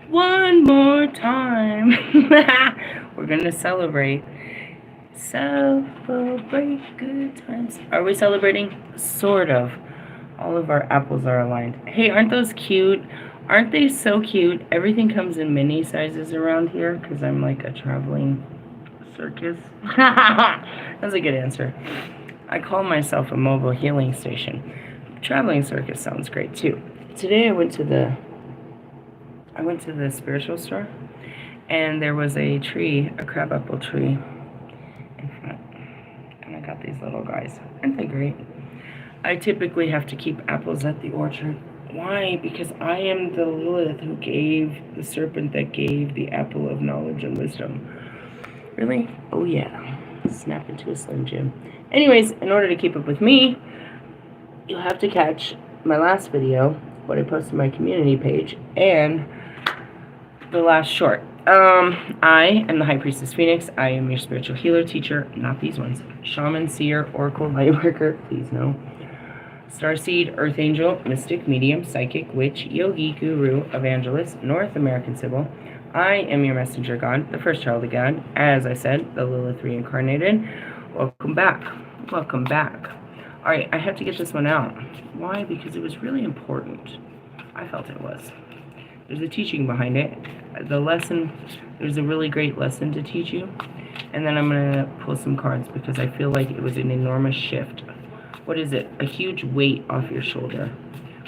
One more time. We're gonna celebrate. Celebrate good times. Are we celebrating? Sort of. All of our apples are aligned. Hey, aren't those cute? Aren't they so cute? Everything comes in mini sizes around here because I'm like a traveling circus. That's a good answer. I call myself a mobile healing station. Traveling circus sounds great too. Today I went to the spiritual store, and there was a tree, a crabapple tree in front. And I got these little guys. Aren't they great? I typically have to keep apples at the orchard. Why? Because I am the Lilith who gave the serpent that gave the apple of knowledge and wisdom. Really? Oh yeah. Snap into a Slim Jim. Anyways, in order to keep up with me, you'll have to catch my last video, what I posted on my community page, and the last short. I am the High Priestess Phoenix. I am your spiritual healer teacher, not these ones. Shaman, Seer, Oracle, Lightworker, please no. Starseed, Earth Angel, Mystic, Medium, Psychic, Witch, Yogi, Guru, Evangelist, North American Sybil. I am your messenger god, the first child of God. As I said, the Lilith reincarnated. Welcome back. Welcome back. Alright, I have to get this one out. Why? Because it was really important. I felt it was. There's a teaching behind it. The lesson, there's a really great lesson to teach you. And then I'm going to pull some cards because I feel like it was an enormous shift. What is it? A huge weight off your shoulder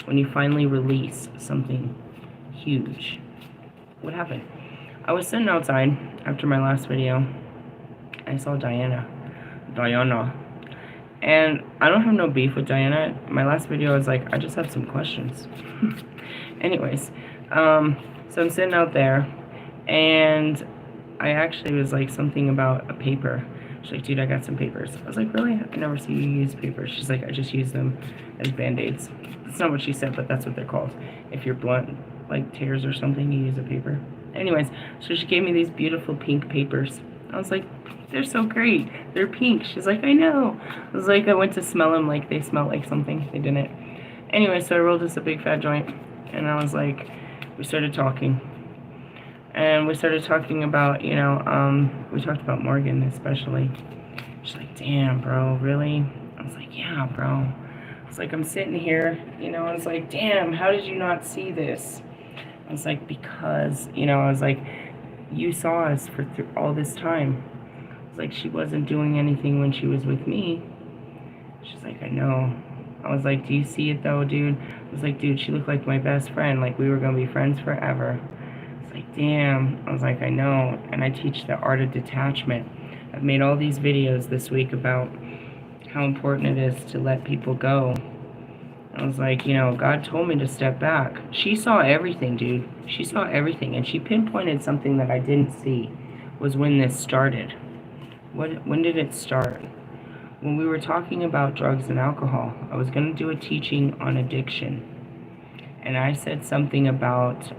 when you finally release something huge. What happened? I was sitting outside after my last video. I saw Diana. And I don't have no beef with Diana. My last video, I was like, I just have some questions. Anyways, so I'm sitting out there, and I actually was like something about a paper. She's like, dude, I got some papers. I was like, really? I never see you use papers. She's like, I just use them as Band-Aids. That's not what she said, but that's what they're called. If you're blunt, like tears or something, you use a paper. Anyways, so she gave me these beautiful pink papers. I was like, they're so great. They're pink. She's like, I know. I was like, I went to smell them like they smelled like something. They didn't. Anyway, so I rolled us a big fat joint, and I was like, we started talking. And we started talking about, you know, we talked about Morgan especially. She's like, damn, bro, really? I was like, yeah, bro. It's like, I'm sitting here, you know, I was like, damn, how did you not see this? I was like, because, you know, I was like, you saw us for all this time. It's like, she wasn't doing anything when she was with me. She's like, I know. I was like, do you see it though, dude? I was like, dude, she looked like my best friend. Like, we were going to be friends forever. It's like, damn. I was like, I know. And I teach the art of detachment. I've made all these videos this week about how important it is to let people go. I was like, you know, God told me to step back. She saw everything, dude. She saw everything. And she pinpointed something that I didn't see was when this started. When did it start? When we were talking about drugs and alcohol. I was going to do a teaching on addiction. And I said something about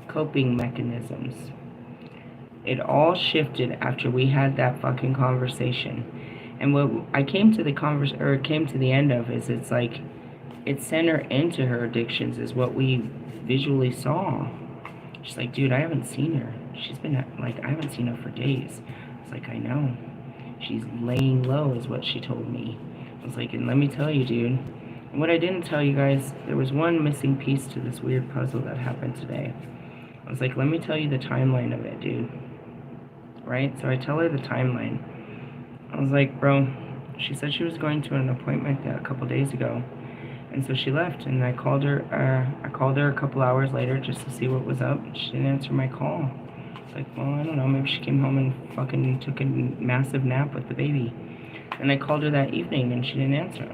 coping mechanisms. It all shifted after we had that fucking conversation. And what I came to the end of is it's like it sent her into her addictions is what we visually saw. She's like, dude, I haven't seen her. She's been like, I haven't seen her for days. I was like, I know. She's laying low is what she told me. I was like, and let me tell you, dude. And what I didn't tell you guys, there was one missing piece to this weird puzzle that happened today. I was like, let me tell you the timeline of it, dude. Right? So I tell her the timeline. I was like, bro, she said she was going to an appointment a couple days ago. And so she left, and I called her a couple hours later just to see what was up. She didn't answer my call. It's like, well, I don't know, maybe she came home and fucking took a massive nap with the baby. And I called her that evening, and she didn't answer.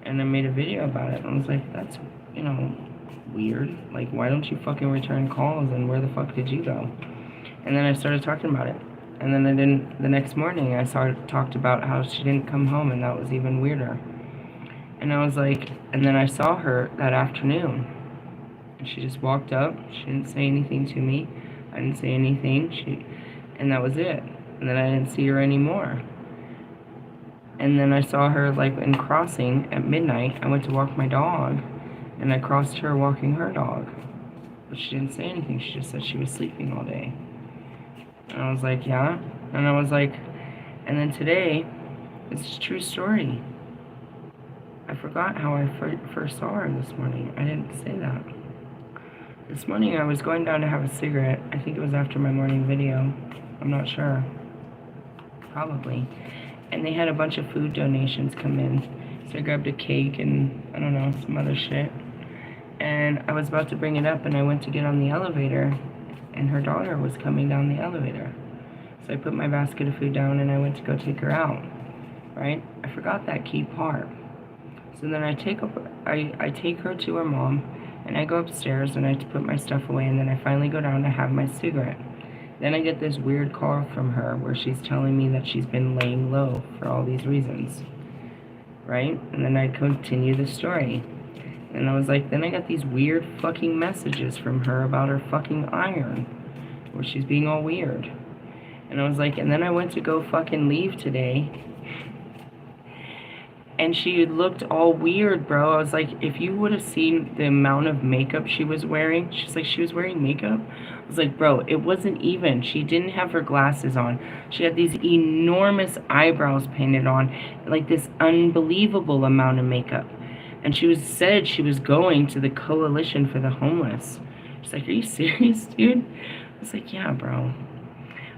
And I made a video about it. And I was like, that's, you know, weird. Like, why don't you fucking return calls, and where the fuck did you go? And then I started talking about it. And then the next morning I talked about how she didn't come home, and that was even weirder. And I was like, and then I saw her that afternoon. And she just walked up. She didn't say anything to me. I didn't say anything. And that was it. And then I didn't see her anymore. And then I saw her like in crossing at midnight. I went to walk my dog, and I crossed her walking her dog. But she didn't say anything. She just said she was sleeping all day. And I was like, yeah. And I was like, and then today, it's a true story. I forgot how I first saw her this morning. I didn't say that. This morning I was going down to have a cigarette. I think it was after my morning video. I'm not sure. Probably. And they had a bunch of food donations come in. So I grabbed a cake and, I don't know, some other shit. And I was about to bring it up and I went to get on the elevator and her daughter was coming down the elevator. So I put my basket of food down and I went to go take her out. Right? I forgot that key part. So then I take her to her mom and I go upstairs and I put my stuff away and then I finally go down to have my cigarette. Then I get this weird call from her where she's telling me that she's been laying low for all these reasons. Right? And then I continue the story. And I was like, then I got these weird fucking messages from her about her fucking iron. Where she's being all weird. And I was like, and then I went to go fucking leave today. And she looked all weird, bro. I was like, if you would have seen the amount of makeup she was wearing. She's like, she was wearing makeup? I was like, bro, it wasn't even. She didn't have her glasses on. She had these enormous eyebrows painted on. Like this unbelievable amount of makeup. And she said she was going to the Coalition for the Homeless. She's like, are you serious, dude? I was like, yeah, bro.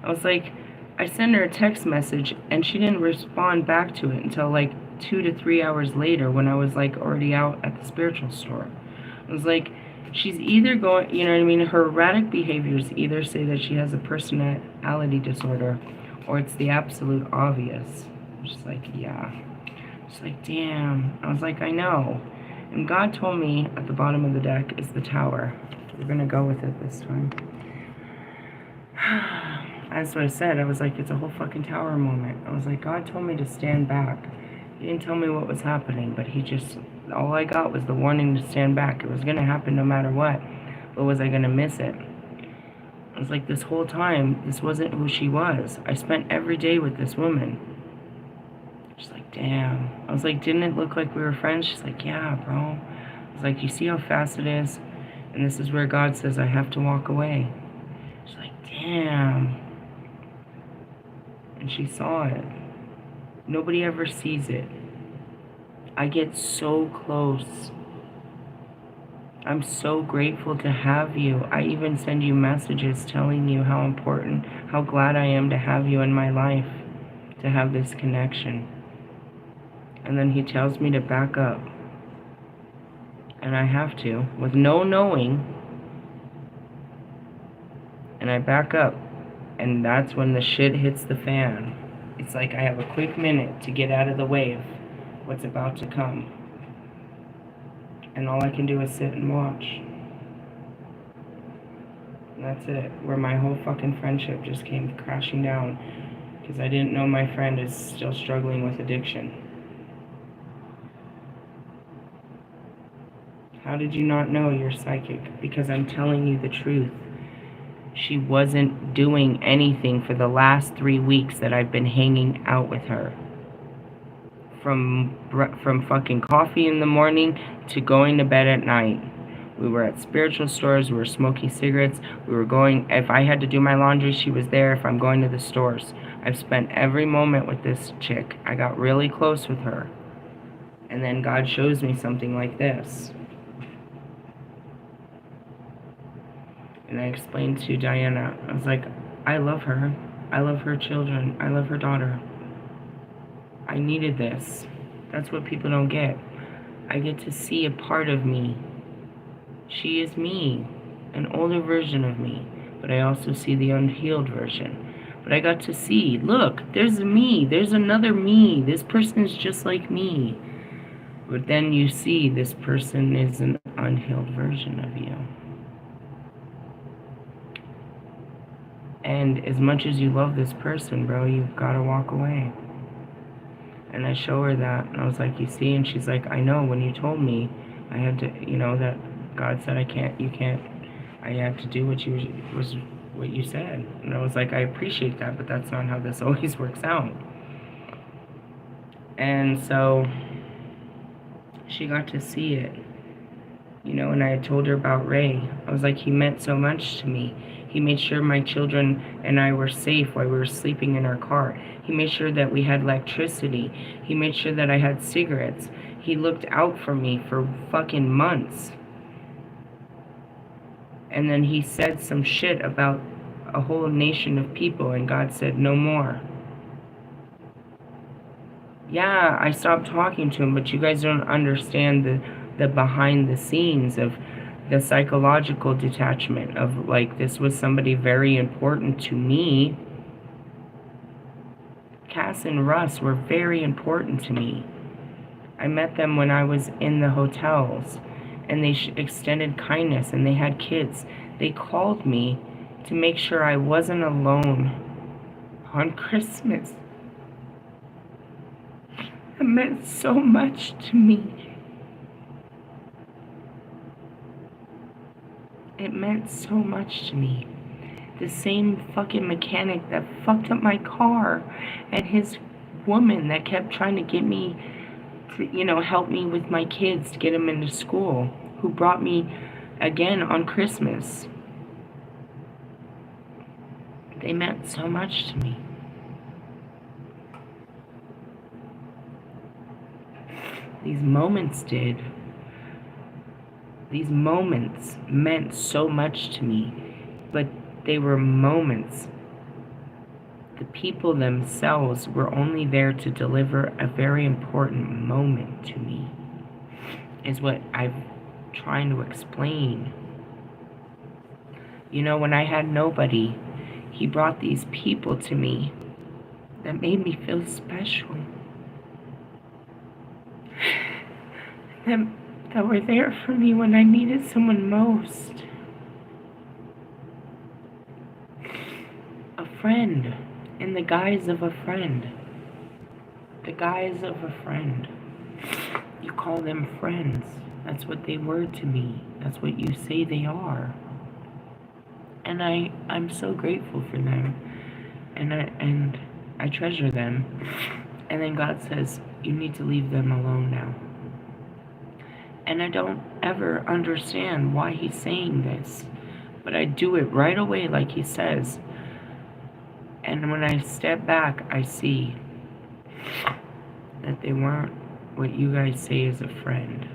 I was like, I sent her a text message and she didn't respond back to it until like 2 to 3 hours later when I was like already out at the spiritual store. I was like, she's either going, you know what I mean? Her erratic behaviors either say that she has a personality disorder or it's the absolute obvious. I'm just like, yeah. She's like, damn. I was like, I know. And God told me at the bottom of the deck is the tower. We're going to go with it this time. That's what I said. I was like, it's a whole fucking tower moment. I was like, God told me to stand back. He didn't tell me what was happening, but he just, all I got was the warning to stand back. It was going to happen no matter what. But was I going to miss it? I was like, this whole time, this wasn't who she was. I spent every day with this woman. She's like, damn. I was like, didn't it look like we were friends? She's like, yeah, bro. I was like, you see how fast it is? And this is where God says I have to walk away. She's like, damn. And she saw it. Nobody ever sees it. I get so close. I'm so grateful to have you. I even send you messages telling you how important, how glad I am to have you in my life, to have this connection. And then he tells me to back up. And I have to, with no knowing. And I back up. And that's when the shit hits the fan. It's like I have a quick minute to get out of the way of what's about to come. And all I can do is sit and watch. And that's it. Where my whole fucking friendship just came crashing down. Because I didn't know my friend is still struggling with addiction. How did you not know you're psychic? Because I'm telling you the truth. She wasn't doing anything for the last 3 weeks that I've been hanging out with her. From fucking coffee in the morning to going to bed at night. We were at spiritual stores, we were smoking cigarettes, we were going, if I had to do my laundry, she was there. If I'm going to the stores. I've spent every moment with this chick. I got really close with her. And then God shows me something like this. And I explained to Diana, I was like, I love her. I love her children. I love her daughter. I needed this. That's what people don't get. I get to see a part of me. She is me, an older version of me, but I also see the unhealed version. But I got to see, look, there's me, there's another me. This person is just like me. But then you see this person is an unhealed version of you. And as much as you love this person, bro, you've got to walk away. And I show her that, and I was like, you see? And she's like, I know, when you told me, I had to, you know, that God said you can't, I had to do what you said. And I was like, I appreciate that, but that's not how this always works out. And so, she got to see it. You know, and I had told her about Ray. I was like, he meant so much to me. He made sure my children and I were safe while we were sleeping in our car. He made sure that we had electricity. He made sure that I had cigarettes. He looked out for me for fucking months. And then he said some shit about a whole nation of people, and God said, no more. Yeah, I stopped talking to him, but you guys don't understand the behind the scenes of the psychological detachment of, like, this was somebody very important to me. Cass and Russ were very important to me. I met them when I was in the hotels, and they extended kindness, and they had kids. They called me to make sure I wasn't alone on Christmas. It meant so much to me. It meant so much to me. The same fucking mechanic that fucked up my car, and his woman that kept trying to get me to, you know, help me with my kids to get them into school, who brought me again on Christmas. They meant so much to me. These moments did. These moments meant so much to me, but they were moments. The people themselves were only there to deliver a very important moment to me, is what I'm trying to explain. You know, when I had nobody, he brought these people to me that made me feel special. That were there for me when I needed someone most. A friend, in the guise of a friend. The guise of a friend. You call them friends. That's what they were to me. That's what you say they are. And I'm so grateful for them. And I treasure them. And then God says, you need to leave them alone now. And I don't ever understand why he's saying this, but I do it right away like he says. And when I step back, I see that they weren't what you guys say is a friend.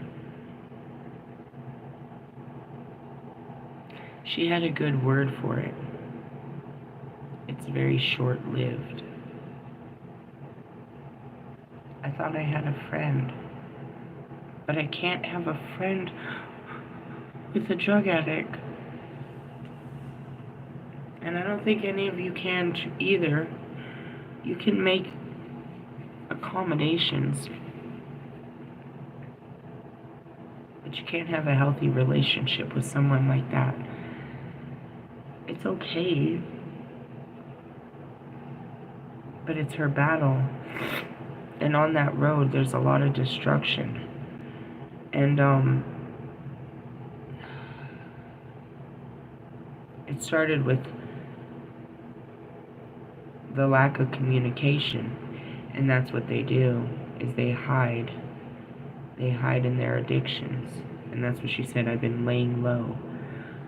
She had a good word for it. It's very short-lived. I thought I had a friend. But I can't have a friend with a drug addict. And I don't think any of you can either. You can make accommodations, but you can't have a healthy relationship with someone like that. It's okay, but it's her battle. And on that road, there's a lot of destruction. And it started with the lack of communication, and that's what they do, is they hide in their addictions. And that's what she said, I've been laying low.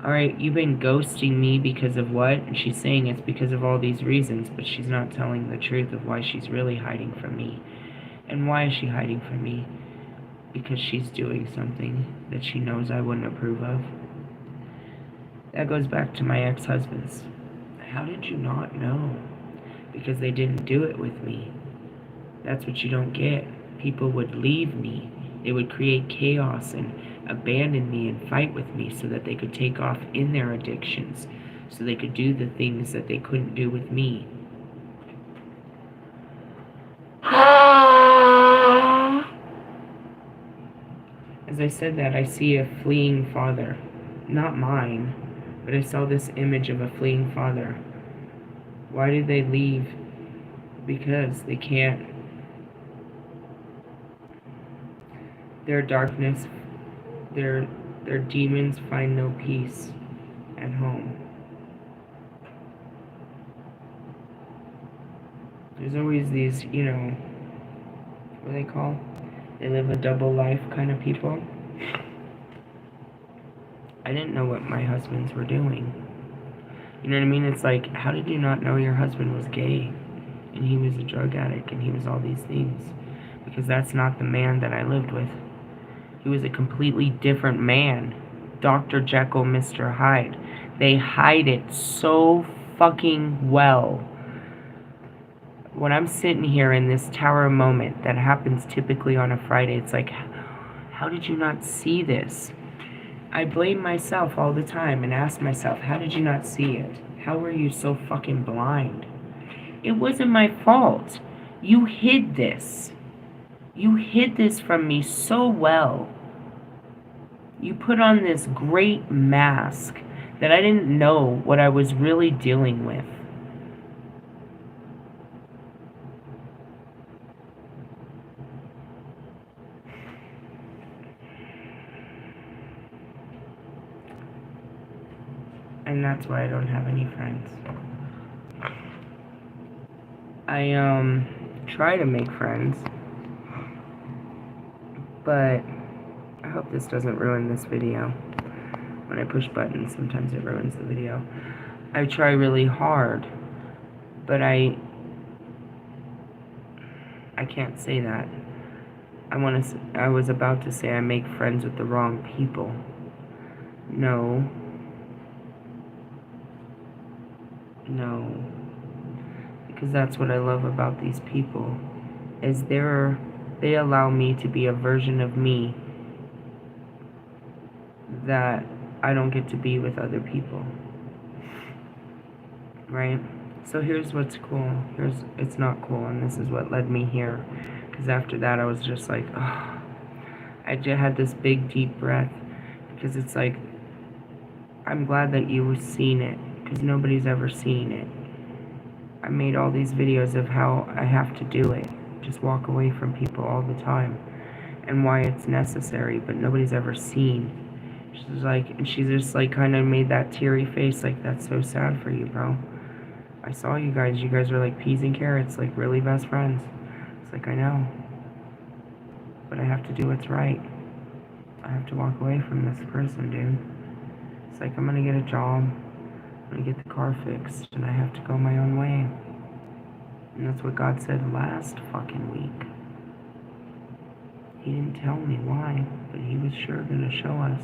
Alright, you've been ghosting me because of what? And she's saying it's because of all these reasons, but she's not telling the truth of why she's really hiding from me. And why is she hiding from me? Because she's doing something that she knows I wouldn't approve of. That goes back to my ex-husbands. How did you not know? Because they didn't do it with me. That's what you don't get. People would leave me. They would create chaos and abandon me and fight with me so that they could take off in their addictions, so they could do the things that they couldn't do with me. As I said that, I see a fleeing father. Not mine, but I saw this image of a fleeing father. Why did they leave? Because they can't. Their darkness, their demons find no peace at home. There's always these, you know, what do they call? They live a double life kind of people. I didn't know what my husbands were doing. You know what I mean? It's like, how did you not know your husband was gay? And he was a drug addict, and he was all these things. Because that's not the man that I lived with. He was a completely different man. Dr. Jekyll, Mr. Hyde. They hide it so fucking well. When I'm sitting here in this tower moment that happens typically on a Friday, it's like, how did you not see this? I blame myself all the time and ask myself, how did you not see it? How were you so fucking blind? It wasn't my fault. You hid this. You hid this from me so well. You put on this great mask that I didn't know what I was really dealing with. And that's why I don't have any friends. I try to make friends, but I hope this doesn't ruin this video. When I push buttons, sometimes it ruins the video. I try really hard, but I can't say that. I was about to say I make friends with the wrong people. No. Because that's what I love about these people, is they allow me to be a version of me that I don't get to be with other people. Right? So here's what's cool. It's not cool, and this is what led me here. Because after that, I was just like, oh. I just had this big, deep breath. Because it's like, I'm glad that you've seen it. Because nobody's ever seen it. I made all these videos of how I have to do it. Just walk away from people all the time. And why it's necessary, but nobody's ever seen. She just like kind of made that teary face, like, that's so sad for you, bro. I saw you guys are like peas and carrots, like really best friends. It's like, I know. But I have to do what's right. I have to walk away from this person, dude. It's like, I'm gonna get a job. I'm gonna get the car fixed, and I have to go my own way. And that's what God said last fucking week. He didn't tell me why, but he was sure gonna show us.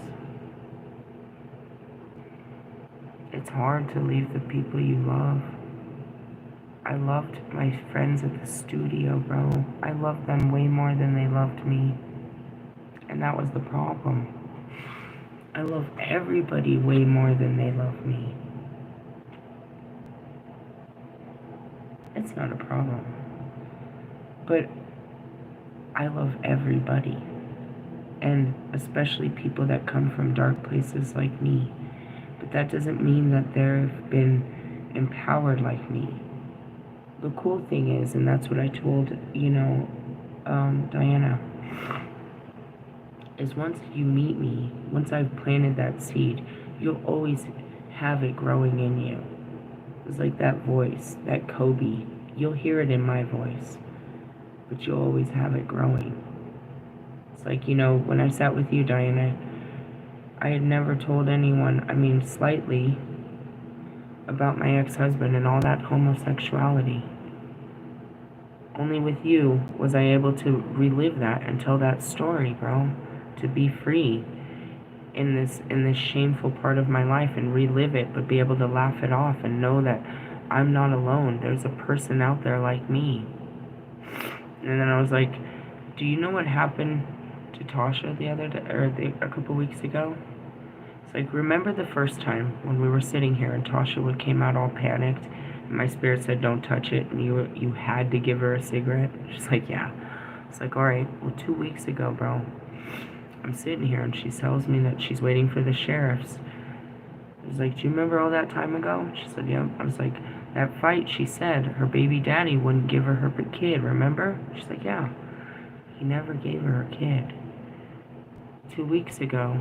It's hard to leave the people you love. I loved my friends at the studio, bro. I loved them way more than they loved me. And that was the problem. I love everybody way more than they love me. It's not a problem. But I love everybody. And especially people that come from dark places like me. But that doesn't mean that they've been empowered like me. The cool thing is, and that's what I told, Diana, is once you meet me, once I've planted that seed, you'll always have it growing in you. It's like that voice, that Kobe. You'll hear it in my voice, but you'll always have it growing. It's like, when I sat with you, Diana, I had never told anyone, slightly, about my ex-husband and all that homosexuality. Only with you was I able to relive that and tell that story, bro. To be free in this shameful part of my life and relive it, but be able to laugh it off and know that I'm not alone. There's a person out there like me. And then I was like, do you know what happened to Tasha a couple weeks ago? It's like, remember the first time when we were sitting here and Tasha came out all panicked and my spirit said don't touch it, and you had to give her a cigarette? She's like, yeah. It's like, alright, well 2 weeks ago, bro, I'm sitting here and she tells me that she's waiting for the sheriffs. I was like, do you remember all that time ago? She said, yeah. I was like, that fight, she said her baby daddy wouldn't give her kid, remember? She's like, yeah. He never gave her a kid. 2 weeks ago,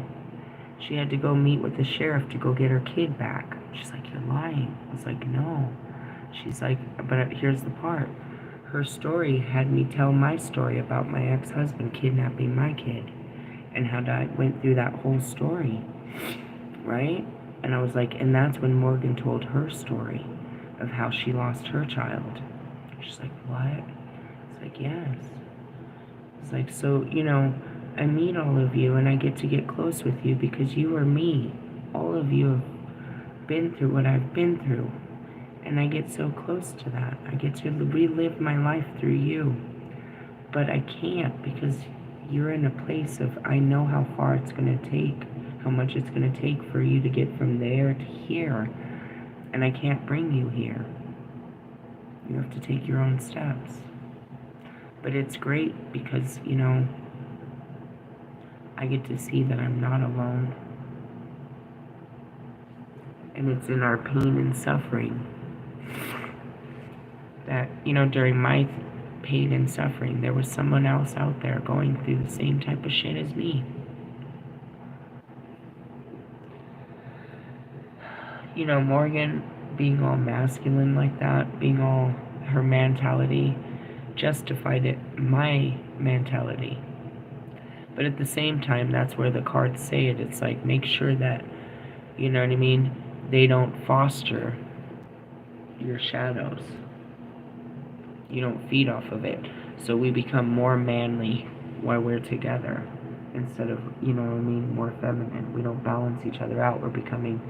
she had to go meet with the sheriff to go get her kid back. She's like, you're lying. I was like, no. She's like, but here's the part. Her story had me tell my story about my ex-husband kidnapping my kid and how I went through that whole story. right? And I was like, and that's when Morgan told her story of how she lost her child. She's like, what? It's like, yes. It's like, so, you know, I meet all of you and I get to get close with you because you are me. All of you have been through what I've been through. And I get so close to that. I get to relive my life through you. But I can't because you're in a place of, I know how far it's going to take, how much it's going to take for you to get from there to here. And I can't bring you here. You have to take your own steps. But it's great because, you know, I get to see that I'm not alone. And it's in our pain and suffering that, you know, during my pain and suffering, there was someone else out there going through the same type of shit as me. You know, Morgan being all masculine like that, being all her mentality, justified it, my mentality. But at the same time, that's where the cards say it. It's like, make sure that, you know what I mean, they don't foster your shadows. You don't feed off of it. So we become more manly while we're together instead of, you know what I mean, more feminine. We don't balance each other out. We're becoming,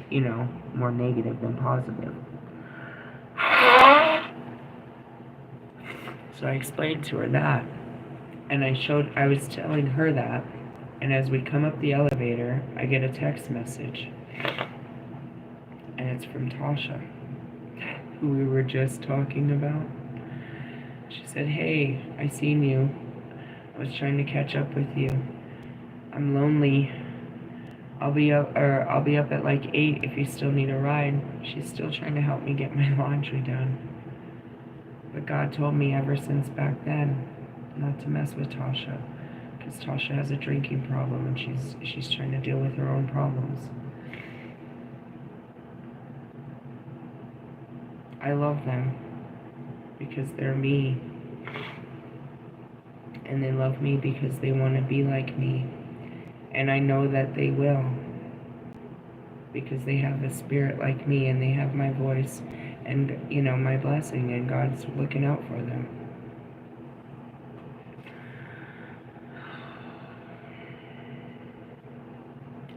you know, more negative than positive. So I explained to her that. And I was telling her that. And as we come up the elevator, I get a text message. And it's from Tasha, who we were just talking about. She said, hey, I seen you. I was trying to catch up with you. I'm lonely. I'll be up at like 8 if you still need a ride. She's still trying to help me get my laundry done. But God told me ever since back then not to mess with Tasha, because Tasha has a drinking problem and she's trying to deal with her own problems. I love them because they're me, and they love me because they want to be like me, and I know that they will, because they have a spirit like me and they have my voice and, you know, my blessing, and God's looking out for them.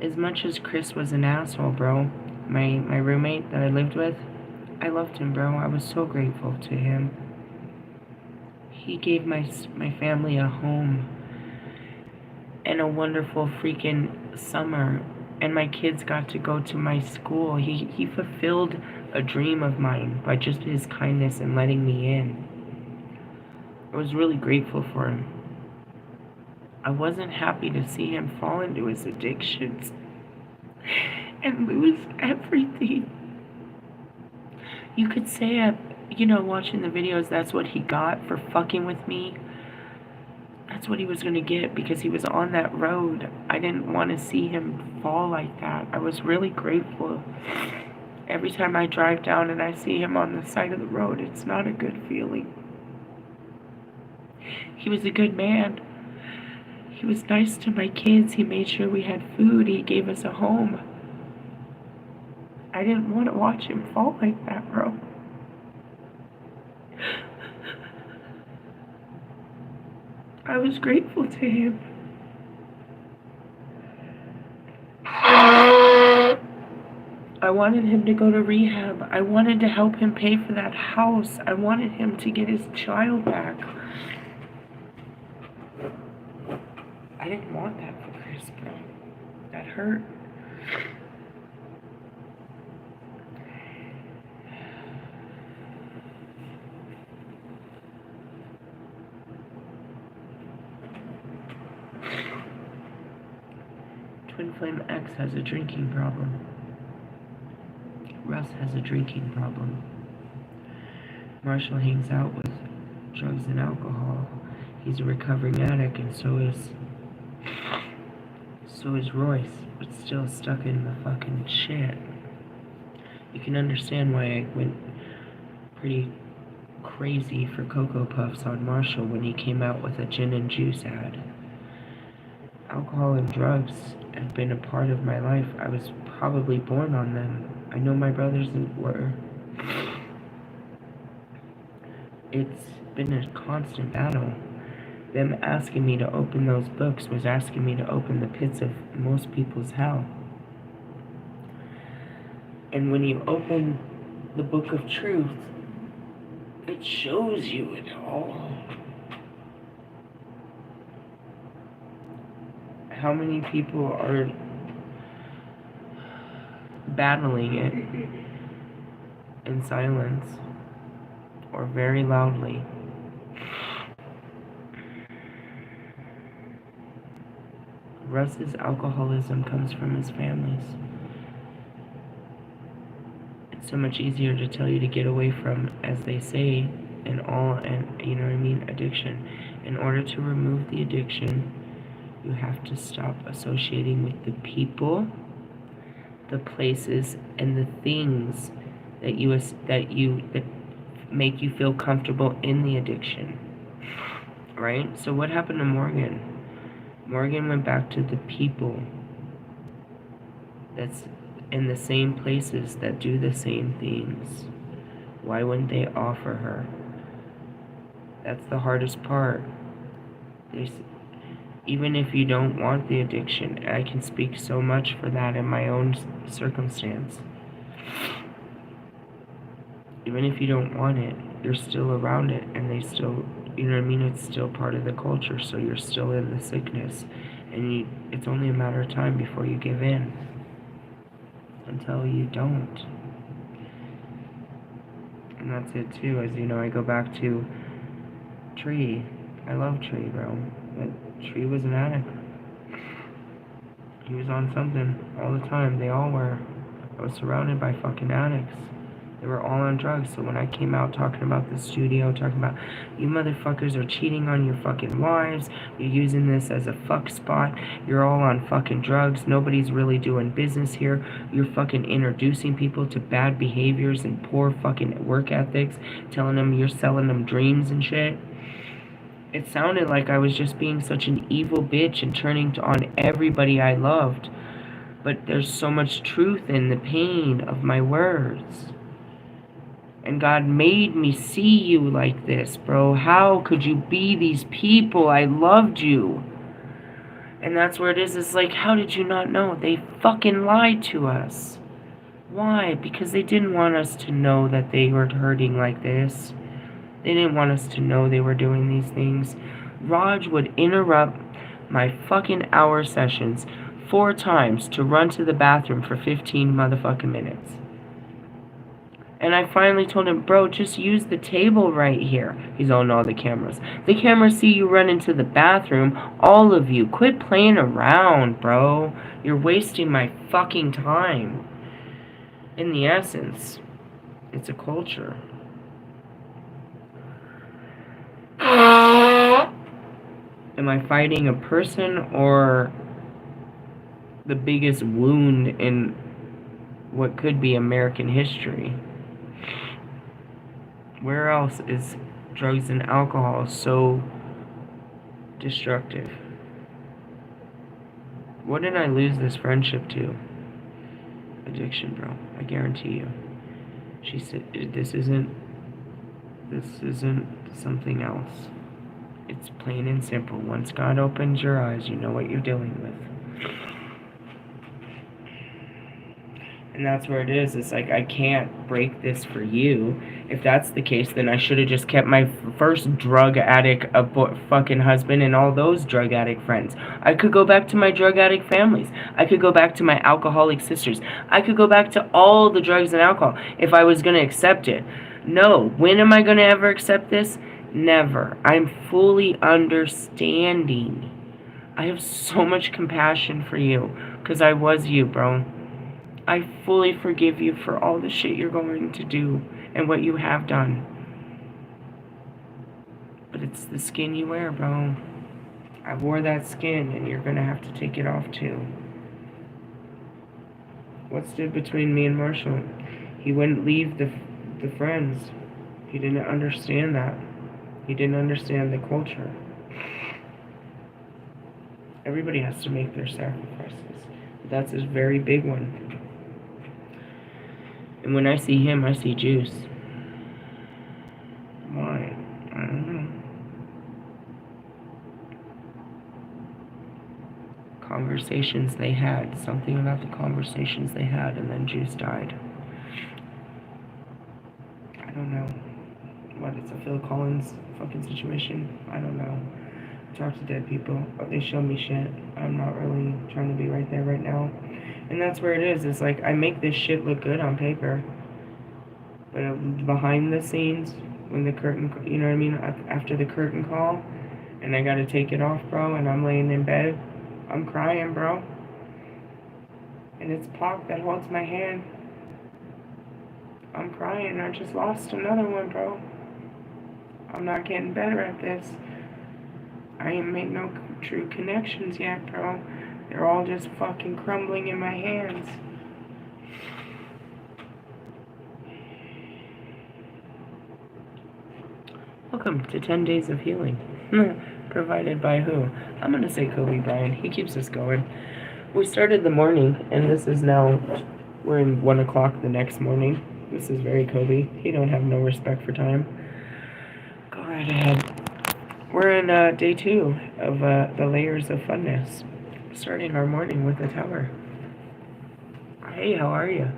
As much as Chris was an asshole, bro, my roommate that I lived with, I loved him, bro. I was so grateful to him. He gave my family a home and a wonderful freaking summer, and my kids got to go to my school. He fulfilled a dream of mine by just his kindness and letting me in. I was really grateful for him. I wasn't happy to see him fall into his addictions and lose everything. You could say, you know, watching the videos, that's what he got for fucking with me. That's what he was going to get because he was on that road. I didn't want to see him fall like that. I was really grateful. Every time I drive down and I see him on the side of the road, it's not a good feeling. He was a good man. He was nice to my kids. He made sure we had food. He gave us a home. I didn't want to watch him fall like that, bro. I was grateful to him. I wanted him to go to rehab. I wanted to help him pay for that house. I wanted him to get his child back. I didn't want that for Chris, bro. That hurt. Twin Flame X has a drinking problem. Russ has a drinking problem. Marshall hangs out with drugs and alcohol. He's a recovering addict, and so is Royce, but still stuck in the fucking shit. You can understand why I went pretty crazy for Cocoa Puffs on Marshall when he came out with a gin and juice ad. Alcohol and drugs have been a part of my life. I was probably born on them. I know my brothers were. It's been a constant battle. Them asking me to open those books was asking me to open the pits of most people's hell. And when you open the book of truth, it shows you it all. How many people are battling it in silence or very loudly? Russ's alcoholism comes from his families. It's so much easier to tell you to get away from, as they say, and you know what I mean, addiction. In order to remove the addiction, you have to stop associating with the people, the places, and the things that make you feel comfortable in the addiction. Right? So what happened to Morgan? Morgan went back to the people that's in the same places that do the same things. Why wouldn't they offer her? That's the hardest part. Even if you don't want the addiction, I can speak so much for that in my own circumstance. Even if you don't want it, you're still around it, and they still, you know what I mean? It's still part of the culture, so you're still in the sickness, and it's only a matter of time before you give in. Until you don't. And that's it too, as you know, I go back to Tree. I love Tree, bro. But Tree was an addict. He was on something all the time. They all were. I was surrounded by fucking addicts. They were all on drugs. So when I came out talking about the studio, talking about you motherfuckers are cheating on your fucking wives, you're using this as a fuck spot, you're all on fucking drugs, nobody's really doing business here, you're fucking introducing people to bad behaviors and poor fucking work ethics, telling them you're selling them dreams and shit. It sounded like I was just being such an evil bitch and turning on everybody I loved. But there's so much truth in the pain of my words. And God made me see you like this, bro. How could you be these people? I loved you. And that's where it is. It's like, how did you not know? They fucking lied to us. Why? Because they didn't want us to know that they were hurting like this. They didn't want us to know they were doing these things. Raj would interrupt my fucking hour sessions 4 times to run to the bathroom for 15 motherfucking minutes. And I finally told him, bro, just use the table right here. He's on all the cameras. The cameras see you run into the bathroom. All of you. Quit playing around, bro. You're wasting my fucking time. In the essence, it's a culture. Am I fighting a person or the biggest wound in what could be American history? Where else is drugs and alcohol so destructive? What did I lose this friendship to? Addiction, bro. I guarantee you. She said, this isn't something else. It's plain and simple. Once God opens your eyes, you know what you're dealing with. And that's where it is. It's like, I can't break this for you. If that's the case, then I should have just kept my first drug addict fucking husband and all those drug addict friends. I could go back to my drug addict families. I could go back to my alcoholic sisters. I could go back to all the drugs and alcohol if I was going to accept it. No. When am I going to ever accept this? Never. I'm fully understanding. I have so much compassion for you because I was you, bro. I fully forgive you for all the shit you're going to do and what you have done. But it's the skin you wear, bro. I wore that skin, and you're gonna have to take it off too. What stood between me and Marshall? He wouldn't leave the friends. He didn't understand that. He didn't understand the culture. Everybody has to make their sacrifices. That's a very big one. And when I see him, I see juice. Why? I don't know. Conversations they had. Something about the conversations they had, and then Juice died. I don't know. What, it's a Phil Collins fucking situation? I don't know. Talk to dead people. They show me shit. I'm not really trying to be right there right now. And that's where it is. It's like, I make this shit look good on paper. But behind the scenes, when the curtain, you know what I mean? After the curtain call, and I gotta take it off, bro, and I'm laying in bed, I'm crying, bro. And it's Pac that holds my hand. I'm crying. I just lost another one, bro. I'm not getting better at this. I ain't made no true connections yet, bro. They're all just fucking crumbling in my hands. Welcome to 10 Days of Healing. Provided by who? I'm gonna say Kobe Bryant. He keeps us going. We started the morning, and this is now, we're in 1 o'clock the next morning. This is very Kobe. He don't have no respect for time. Go right ahead. We're in day 2 of the layers of funness. Starting our morning with the tower. Hey, how are you?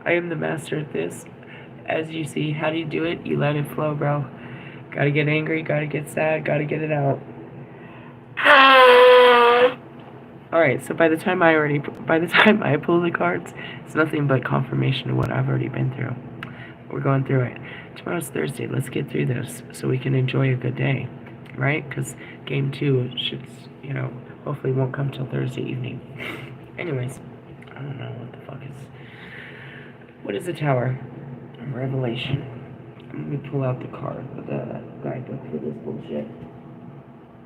I am the master at this. As you see, how do you do it? You let it flow, bro. Gotta get angry, gotta get sad, gotta get it out. Alright, so by the time I pull the cards, it's nothing but confirmation of what I've already been through. We're going through it. Tomorrow's Thursday. Let's get through this so we can enjoy a good day, right? Because game 2 should, hopefully won't come till Thursday evening. Anyways, I don't know what the fuck is. What is the tower? Revelation. Let me pull out the card, the guidebook for this bullshit.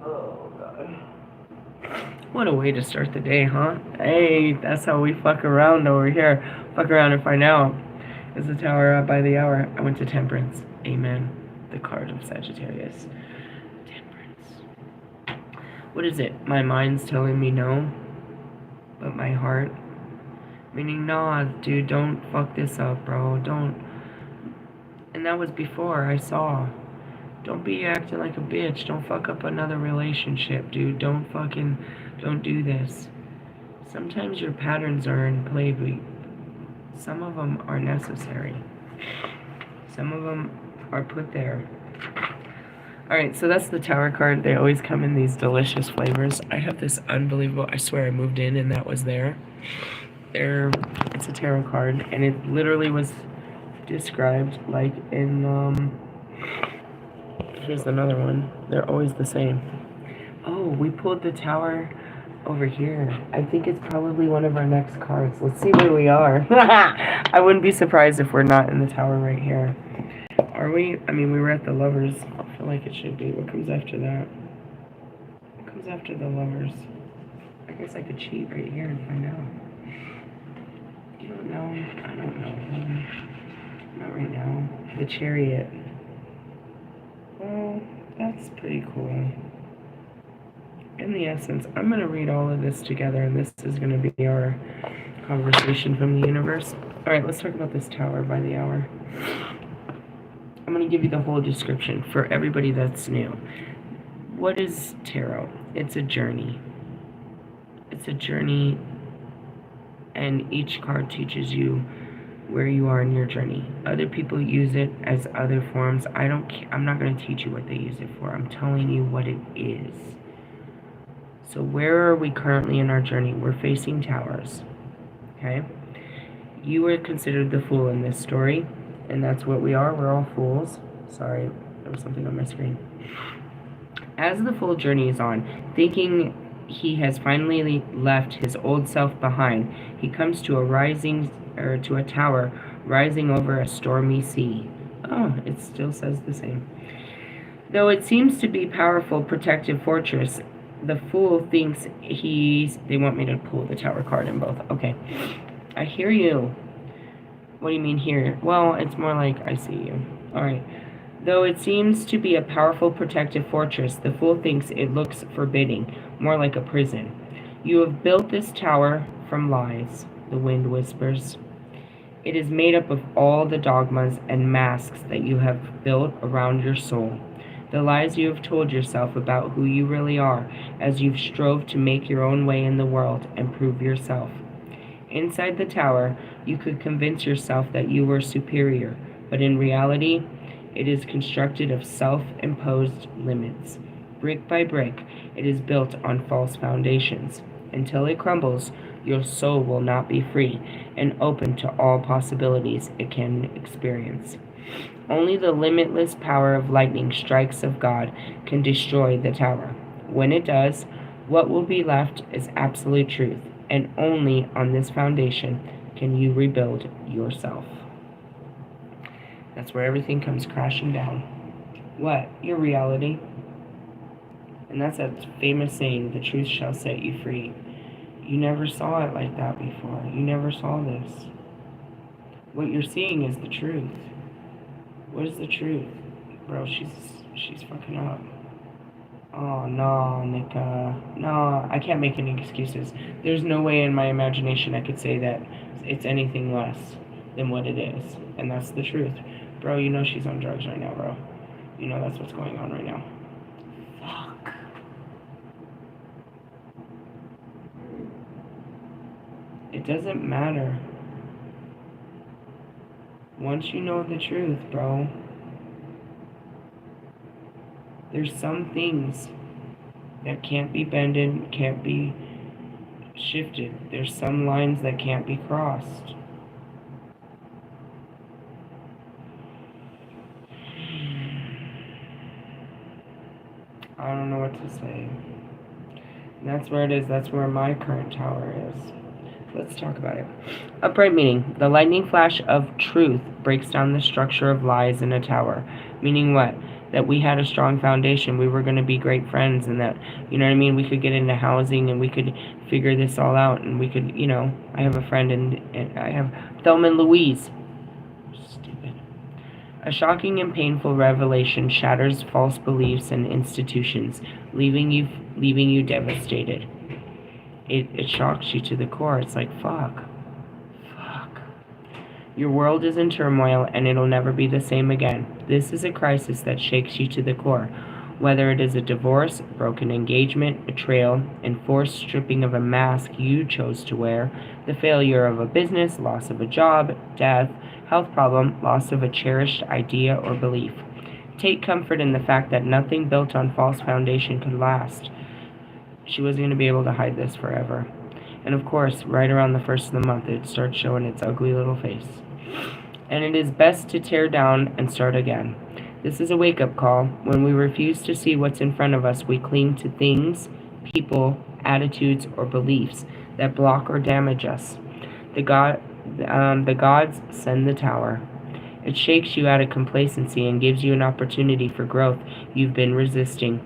Oh god. What a way to start the day, huh? Hey, that's how we fuck around over here. Fuck around and find out. Is the tower by the hour? I went to Temperance. Amen. The card of Sagittarius. Temperance. What is it? My mind's telling me no, but my heart, meaning, nah, dude, don't fuck this up, bro. Don't. And that was before I saw. Don't be acting like a bitch. Don't fuck up another relationship, dude. Don't do this. Sometimes your patterns are in play, but some of them are necessary. Some of them are put there. Alright, so that's the tower card. They always come in these delicious flavors. I have this unbelievable, I swear I moved in and that was there. It's a tarot card, and it literally was described like in, here's another one. They're always the same. Oh, we pulled the tower over here. I think it's probably one of our next cards. Let's see where we are. I wouldn't be surprised if we're not in the tower right here. Are we? I mean, we were at the Lovers. I feel like it should be. What comes after that? What comes after the Lovers? I guess I could cheat right here and find out. You don't know? I don't know. Not right now. The Chariot. Well, that's pretty cool. In the essence, I'm going to read all of this together, and this is going to be our conversation from the universe. Alright, let's talk about this tower by the hour. I'm going to give you the whole description for everybody that's new. What is tarot? It's a journey. It's a journey, and each card teaches you where you are in your journey. Other people use it as other forms. I'm not going to teach you what they use it for. I'm telling you what it is. So where are we currently in our journey? We're facing towers. Okay? You were considered the fool in this story, and that's what we are. We're all fools. Sorry, there was something on my screen. As the fool journeys on, thinking he has finally left his old self behind, he comes to a tower rising over a stormy sea. Oh, it still says the same. Though it seems to be a powerful protective fortress, the fool thinks they want me to pull the tower card in both. Okay. I hear you. What do you mean here? Well, it's more like I see you. Alright. Though it seems to be a powerful protective fortress, the fool thinks it looks forbidding, more like a prison. You have built this tower from lies, the wind whispers. It is made up of all the dogmas and masks that you have built around your soul. The lies you have told yourself about who you really are as you've strove to make your own way in the world and prove yourself. Inside the tower, you could convince yourself that you were superior, but in reality, it is constructed of self-imposed limits. Brick by brick, it is built on false foundations. Until it crumbles, your soul will not be free and open to all possibilities it can experience. Only the limitless power of lightning strikes of God can destroy the tower. When it does, what will be left is absolute truth, and only on this foundation can you rebuild yourself. That's where everything comes crashing down. What? Your reality. And that's that famous saying, the truth shall set you free. You never saw it like that before. You never saw this. What you're seeing is the truth. What is the truth? Bro, she's fucking up. Oh, no, Nika. No, I can't make any excuses. There's no way in my imagination I could say that it's anything less than what it is. And that's the truth. Bro, you know she's on drugs right now, bro. You know that's what's going on right now. Fuck. It doesn't matter. Once you know the truth, bro, there's some things that can't be bended, can't be shifted. There's some lines that can't be crossed. I don't know what to say. And that's where it is. That's where my current tower is. Let's talk about it. Upright meaning, the lightning flash of truth breaks down the structure of lies in a tower. Meaning what? That we had a strong foundation. We were going to be great friends, and that, you know what I mean? We could get into housing, and we could figure this all out, and we could, you know, I have a friend, and I have Thelma and Louise. Stupid. A shocking and painful revelation shatters false beliefs and institutions, leaving you devastated. It shocks you to the core. It's like, fuck. Your world is in turmoil, and it'll never be the same again. This is a crisis that shakes you to the core. Whether it is a divorce, broken engagement, betrayal, enforced stripping of a mask you chose to wear, the failure of a business, loss of a job, death, health problem, loss of a cherished idea or belief. Take comfort in the fact that nothing built on false foundation could last. She wasn't going to be able to hide this forever. And of course, right around the first of the month, it starts showing its ugly little face. And it is best to tear down and start again. This is a wake-up call. When we refuse to see what's in front of us, we cling to things, people, attitudes, or beliefs that block or damage us. The gods send the tower. It shakes you out of complacency and gives you an opportunity for growth you've been resisting.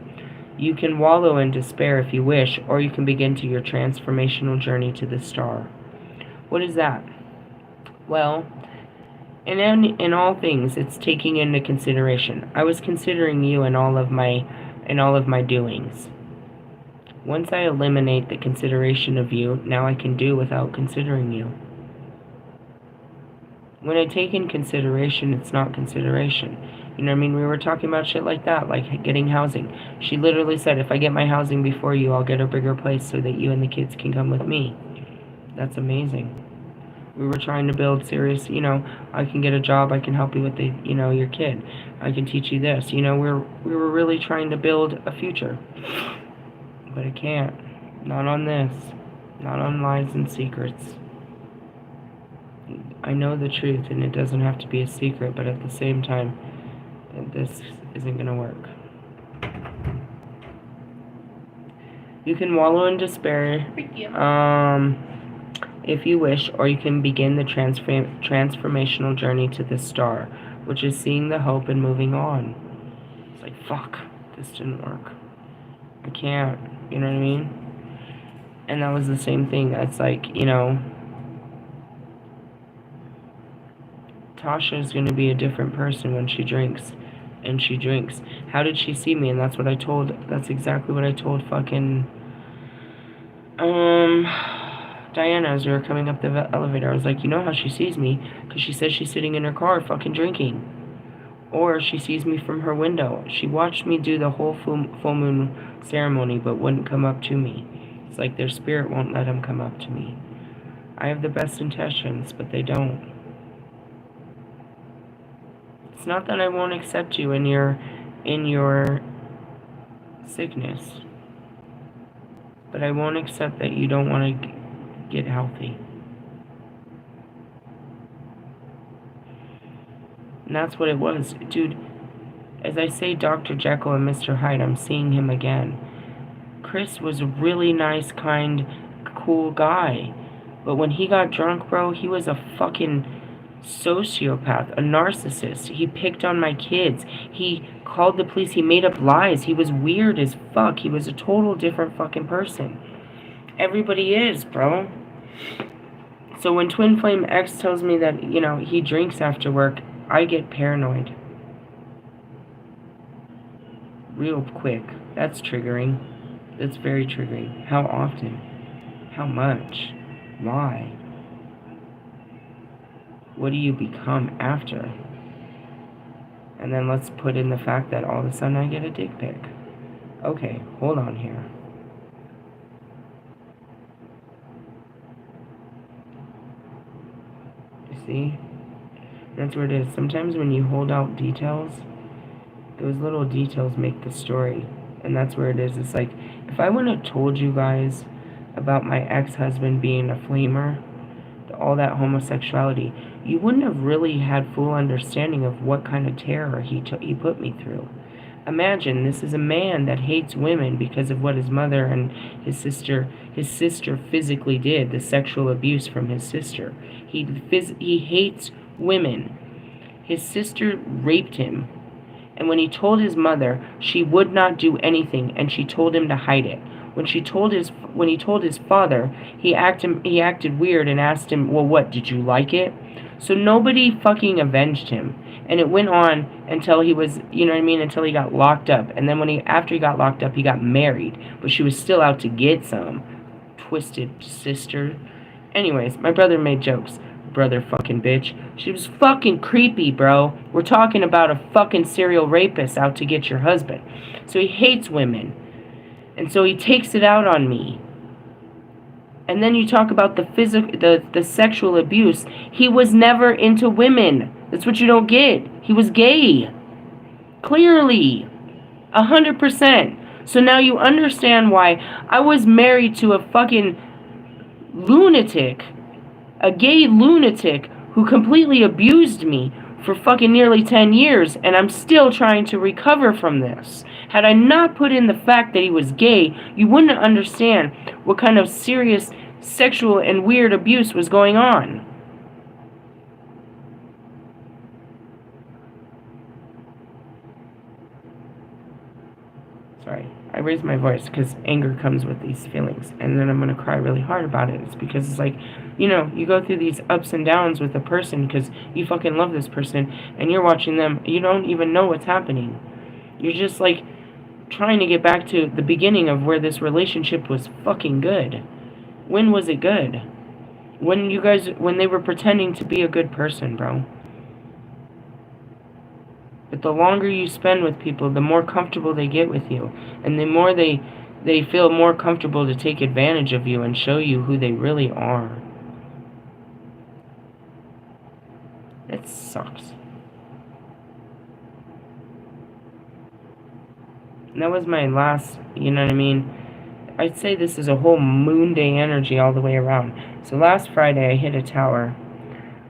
You can wallow in despair if you wish, or you can begin to your transformational journey to the star. What is that? Well, in all things, it's taking into consideration. I was considering you in all of my doings. Once I eliminate the consideration of you, now I can do without considering you. When I take in consideration, it's not consideration. You know what I mean? We were talking about shit like that, like getting housing. She literally said, if I get my housing before you, I'll get a bigger place so that you and the kids can come with me. That's amazing. We were trying to build serious, you know, I can get a job, I can help you with the, you know, your kid. I can teach you this. You know, we were really trying to build a future. But I can't. Not on this. Not on lies and secrets. I know the truth, and it doesn't have to be a secret, but at the same time, this isn't going to work. You can wallow in despair if you wish, or you can begin the transformational journey to the star, which is seeing the hope and moving on. It's like, fuck, this didn't work. I can't, you know what I mean? And that was the same thing. It's like, you know, Tasha is going to be a different person when she drinks. and she drinks. How did she see me? And that's exactly what I told fucking, Diana as we were coming up the elevator. I was like, you know how she sees me? Because she says she's sitting in her car fucking drinking. Or she sees me from her window. She watched me do the whole full moon ceremony, but wouldn't come up to me. It's like their spirit won't let them come up to me. I have the best intentions, but they don't. It's not that I won't accept you in your sickness, but I won't accept that you don't want to get healthy. And that's what it was. Dude, as I say Dr. Jekyll and Mr. Hyde, I'm seeing him again. Chris was a really nice, kind, cool guy. But when he got drunk, bro, he was a fucking sociopath, a narcissist. He picked on my kids. He called the police. He made up lies. He was weird as fuck. He was a total different fucking person. Everybody is, bro. So when Twin Flame X tells me that, you know, he drinks after work, I get paranoid. Real quick. That's triggering. That's very triggering. How often? How much? Why? What do you become after? And then let's put in the fact that all of a sudden I get a dick pic. Okay, hold on here. You see? That's what it is. Sometimes when you hold out details, those little details make the story. And that's where it is. It's like, if I wouldn't have told you guys about my ex-husband being a flamer, all that homosexuality, you wouldn't have really had full understanding of what kind of terror he put me through. Imagine, this is a man that hates women because of what his mother and his sister physically did, the sexual abuse from his sister. He hates women. His sister raped him. And when he told his mother, she would not do anything, and she told him to hide it. When he told his father, he acted weird and asked him, well, what, did you like it? So nobody fucking avenged him. And it went on until he was, you know what I mean, until he got locked up. And then after he got locked up, he got married. But she was still out to get some. Twisted sister. Anyways, my brother made jokes. Brother fucking bitch. She was fucking creepy, bro. We're talking about a fucking serial rapist out to get your husband. So he hates women. And so he takes it out on me. And then you talk about the sexual abuse. He was never into women. That's what you don't get. He was gay. Clearly. 100%. So now you understand why I was married to a fucking lunatic. A gay lunatic who completely abused me for fucking nearly 10 years, and I'm still trying to recover from this. Had I not put in the fact that he was gay, you wouldn't understand what kind of serious sexual and weird abuse was going on. Sorry, I raised my voice because anger comes with these feelings, and then I'm going to cry really hard about it. It's because it's like, you know, you go through these ups and downs with a person because you fucking love this person, and you're watching them, you don't even know what's happening. You're just like trying to get back to the beginning of where this relationship was fucking good. When was it good? When they were pretending to be a good person, bro. But the longer you spend with people, the more comfortable they get with you. And the more they feel more comfortable to take advantage of you and show you who they really are. It sucks. And that was my last, you know what I mean? I'd say this is a whole moon day energy all the way around. So last Friday I hit a tower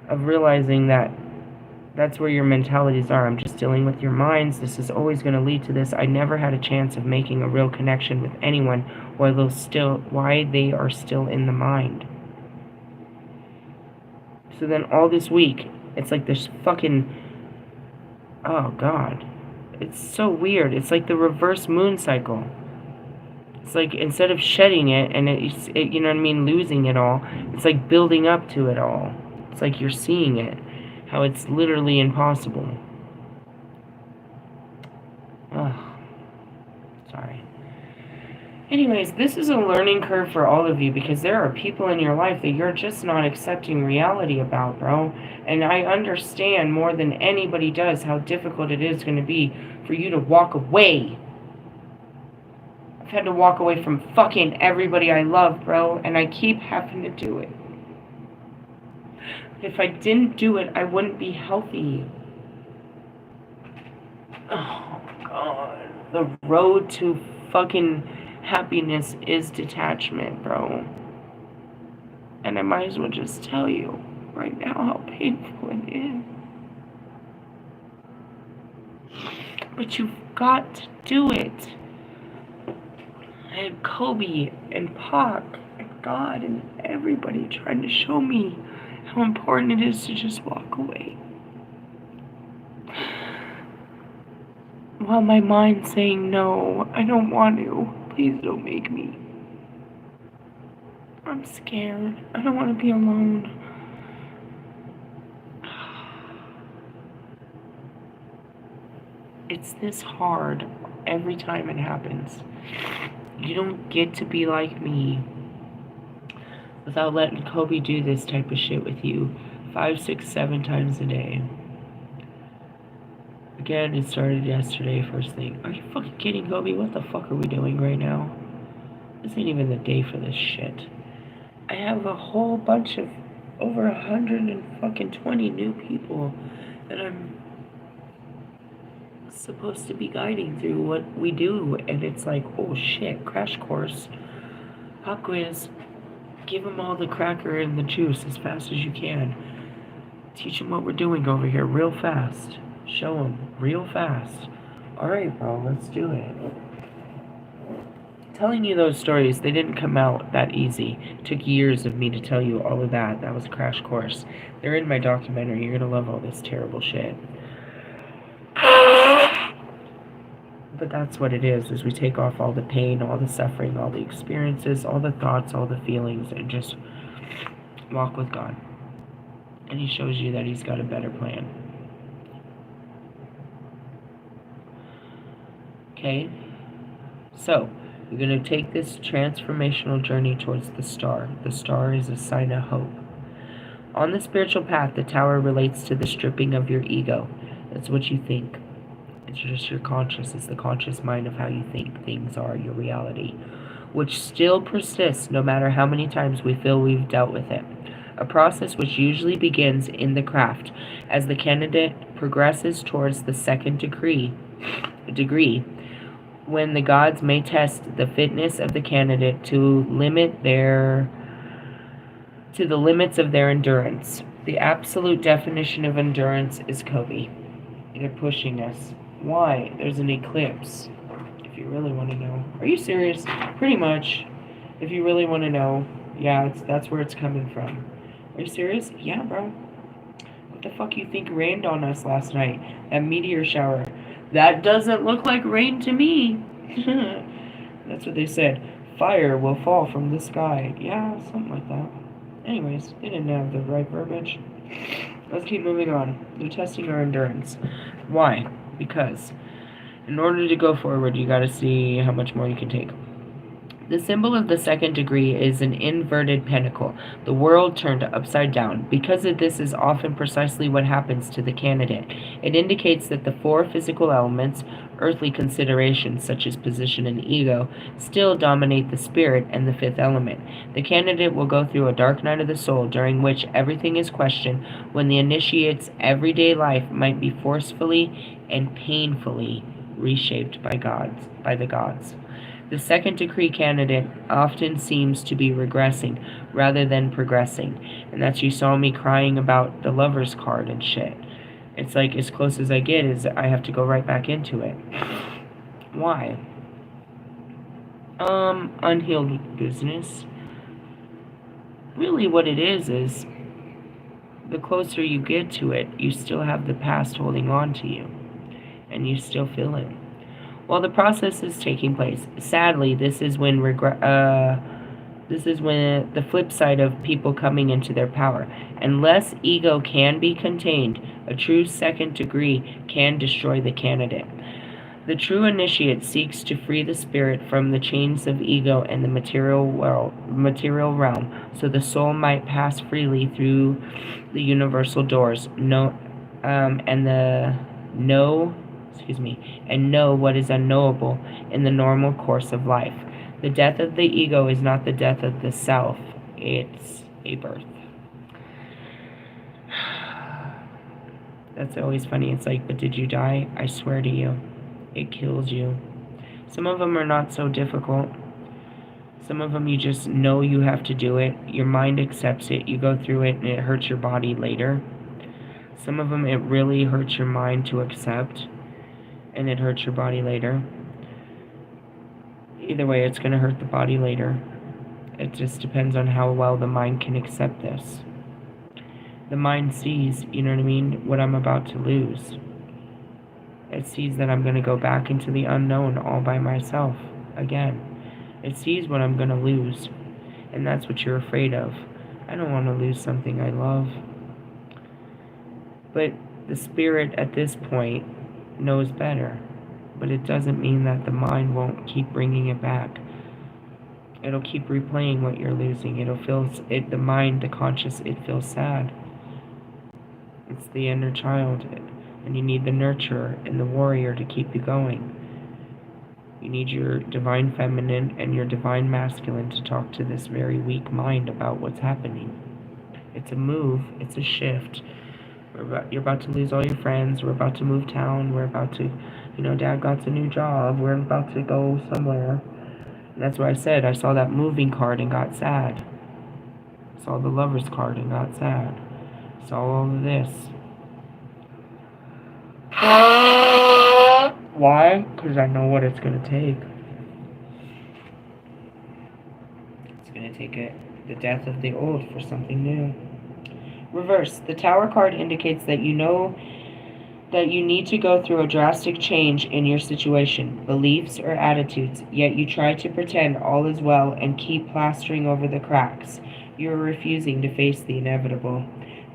of realizing that that's where your mentalities are. I'm just dealing with your minds. This is always going to lead to this. I never had a chance of making a real connection with anyone why they are still in the mind. So then all this week, it's like this fucking, oh God. It's so weird. It's like the reverse moon cycle. It's like instead of shedding it and you know what I mean, losing it all, it's like building up to it all. It's like you're seeing it. How it's literally impossible. Oh, sorry. Anyways, this is a learning curve for all of you because there are people in your life that you're just not accepting reality about, bro. And I understand more than anybody does how difficult it is going to be for you to walk away. I've had to walk away from fucking everybody I love, bro, and I keep having to do it. If I didn't do it, I wouldn't be healthy. Oh, God. The road to fucking happiness is detachment, bro. And I might as well just tell you right now how painful it is. But you've got to do it. I had Kobe and Pac and God and everybody trying to show me how important it is to just walk away. While my mind's saying, no, I don't want to. Please don't make me. I'm scared. I don't want to be alone. It's this hard every time it happens. You don't get to be like me without letting Kobe do this type of shit with you 5, 6, 7 times a day. Again, it started yesterday, first thing. Are you fucking kidding, Kobe? What the fuck are we doing right now? This ain't even the day for this shit. I have a whole bunch of over 120 new people that I'm supposed to be guiding through what we do, and it's like, oh shit, crash course, pop quiz, give them all the cracker and the juice as fast as you can, teach them what we're doing over here real fast, show them real fast. Alright, bro, let's do it. Telling you those stories, they didn't come out that easy. It took years of me to tell you all of that. That was a crash course. They're in my documentary. You're gonna love all this terrible shit. But that's what it is we take off all the pain, all the suffering, all the experiences, all the thoughts, all the feelings, and just walk with God. And He shows you that He's got a better plan. Okay? So, you're going to take this transformational journey towards the star. The star is a sign of hope. On the spiritual path, the tower relates to the stripping of your ego. That's what you think. It's just your conscious. It's the conscious mind of how you think things are, your reality, which still persists no matter how many times we feel we've dealt with it. A process which usually begins in the craft as the candidate progresses towards the second degree, when the gods may test the fitness of the candidate to the limits of their endurance. The absolute definition of endurance is Kobe. They're pushing us. Why? There's an eclipse. If you really want to know. Are you serious? Pretty much. If you really want to know. Yeah, that's where it's coming from. Are you serious? Yeah, bro. What the fuck you think rained on us last night? That meteor shower. That doesn't look like rain to me. That's what they said. Fire will fall from the sky. Yeah, something like that. Anyways, they didn't have the right verbiage. Let's keep moving on. They're testing our endurance. Why? Because in order to go forward, you gotta see how much more you can take. The symbol of the second degree is an inverted pentacle, the world turned upside down. Because of this is often precisely what happens to the candidate. It indicates that the 4 physical elements, earthly considerations such as position and ego, still dominate the spirit and the 5th element. The candidate will go through a dark night of the soul during which everything is questioned, when the initiate's everyday life might be forcefully and painfully reshaped by the gods. The second degree candidate often seems to be regressing rather than progressing. And that's, you saw me crying about the lover's card and shit. It's like, as close as I get is I have to go right back into it. Why? Unhealed business. Really what it is the closer you get to it, you still have the past holding on to you. And you still feel it. While the process is taking place, sadly, this is when the flip side of people coming into their power. Unless ego can be contained, a true second degree can destroy the candidate. The true initiate seeks to free the spirit from the chains of ego and the material realm, so the soul might pass freely through the universal doors. And the know, and know what is unknowable in the normal course of life. The death of the ego is not the death of the self; it's a birth. That's always funny. It's like, but did you die? I swear to you, it kills you. Some of them are not so difficult. Some of them you just know you have to do it. Your mind accepts it. You go through it and it hurts your body later. Some of them it really hurts your mind to accept and it hurts your body later. Either way, it's going to hurt the body later. It just depends on how well the mind can accept this. The mind sees, you know what I mean, what I'm about to lose. It sees that I'm going to go back into the unknown all by myself again. It sees what I'm going to lose, and that's what you're afraid of. I don't want to lose something I love. But the spirit at this point knows better, but it doesn't mean that the mind won't keep bringing it back. It'll keep replaying what you're losing. The mind, the conscious, it feels sad. It's the inner child, and you need the nurturer and the warrior to keep you going. You need your divine feminine and your divine masculine to talk to this very weak mind about what's happening. It's a move. It's a shift. You're about to lose all your friends. We're about to move town. We're about to, Dad got a new job. We're about to go somewhere. And that's why I said I saw that moving card and got sad. Saw the lover's card and got sad. Saw all of this. Why? Because I know what it's going to take. It's going to take the death of the old for something new. Reverse. The Tower card indicates that you know that you need to go through a drastic change in your situation, beliefs, or attitudes, yet you try to pretend all is well and keep plastering over the cracks. You are refusing to face the inevitable.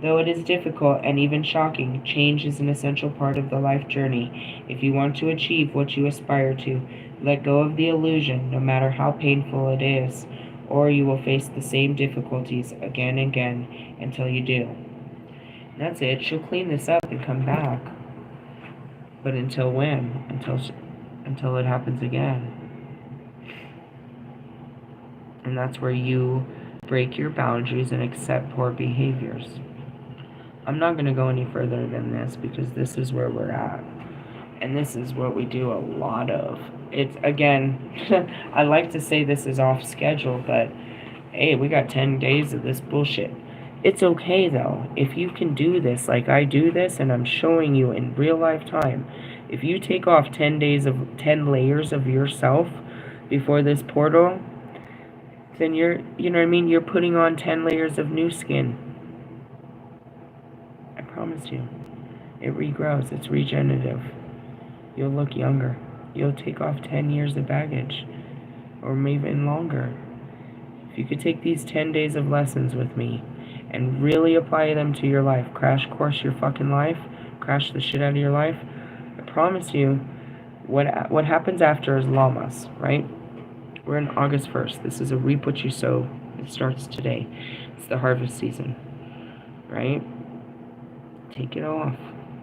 Though it is difficult and even shocking, change is an essential part of the life journey. If you want to achieve what you aspire to, let go of the illusion, no matter how painful it is, or you will face the same difficulties again and again until you do. And that's it. She'll clean this up and come back. But until when? Until it happens again. And that's where you break your boundaries and accept poor behaviors. I'm not going to go any further than this because this is where we're at. And this is what we do a lot of. It's, again, I like to say this is off schedule, but hey, we got 10 days of this bullshit. It's okay, though. If you can do this like I do this, and I'm showing you in real life time, if you take off 10 layers of yourself before this portal, then you're putting on 10 layers of new skin. I promise you. It regrows. It's regenerative. You'll look younger. You'll take off 10 years of baggage, or maybe even longer. If you could take these 10 days of lessons with me and really apply them to your life, crash course your fucking life, crash the shit out of your life, I promise you, what happens after is Lamas, right? We're in August 1st. This is a reap what you sow. It starts today. It's the harvest season, right? Take it off.